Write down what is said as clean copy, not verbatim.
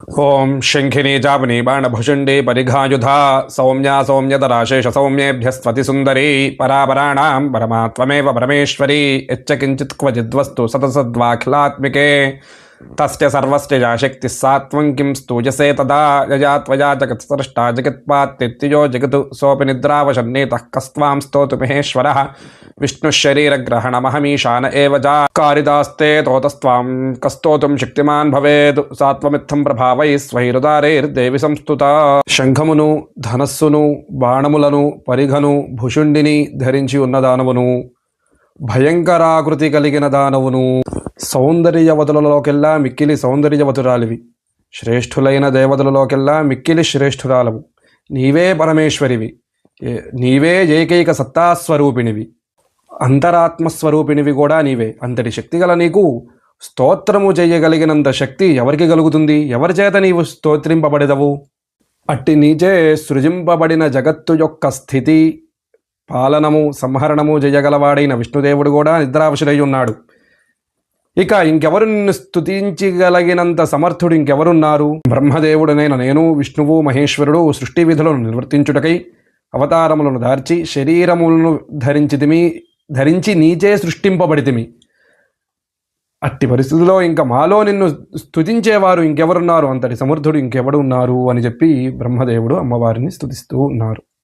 ఓం శంఖినీ చాపనీ బాణభుషుండీ పరిఘాయుధా సౌమ్యా సౌమ్యతరాశేష సౌమ్యేభ్యస్త్వతి సుందరీ పరాపరాణాం పరమాత్మేవ పరమేశ్వరీ యచ్చ కించిత్ క్వచిద్వస్తు సతసద్వాఖిలాత్మికే తస్య సర్వస్య యా శక్తిః సాత్వం కిం స్తూయసే తదా యయా త్వయా జగత్సృష్టా జగత్పాత్తిత్యజో జగతు సోపి నిద్రావశన్నీతః కస్త్వాం స్తోతు మహేశ్వరः విష్ణుశరీరగ్రహణమహమీశాన ఏవ కారిదాస్తే తోతస్త్వాం కస్తోతుం శక్తిమాన్ భవేత్ సాత్వమిత్థం ప్రభావై స్వైరుదారైర్దేవి సంస్తుత. శంఖమును ధనస్సును బాణములను పరిఘను భుషుండిని ధరించి ఉన్న దానవును, భయంకరాకృతి కలిగిన దానవును, సౌందర్యవతులలోకెల్లా మిక్కిలి సౌందర్యవతురాలివి, శ్రేష్ఠులైన దేవతలలోకెల్లా మిక్కిలి శ్రేష్ఠురాలవు, నీవే పరమేశ్వరివి, నీవే ఏకైక సత్తాస్వరూపిణివి, అంతరాత్మస్వరూపిణివి కూడా నీవే. అంతటి శక్తి గల నీకు స్తోత్రము చేయగలిగినంత శక్తి ఎవరికి కలుగుతుంది? ఎవరి చేత నీవు స్తోత్రింపబడదవు? అట్టి నీచే సృజింపబడిన జగత్తు యొక్క స్థితి, పాలనము, సంహరణము చేయగలవాడైన విష్ణుదేవుడు కూడా నిద్రావశుడై ఉన్నాడు. ఇక ఇంకెవరు నిన్ను స్తుతించగలిగినంత సమర్థుడు ఇంకెవరున్నారు? బ్రహ్మదేవుడనైన నేను, విష్ణువు మహేశ్వరుడు సృష్టి విధులను నిర్వర్తించుటకై అవతారములను దార్చి శరీరములను ధరించి నీచే సృష్టింపబడితిమి. అట్టి పరిస్థితిలో ఇంకా మాలో నిన్ను స్తుతించేవారు ఇంకెవరున్నారు? అంతటి సమర్థుడు ఇంకెవడు ఉన్నారు అని చెప్పి బ్రహ్మదేవుడు అమ్మవారిని స్తుతిస్తూ ఉన్నారు.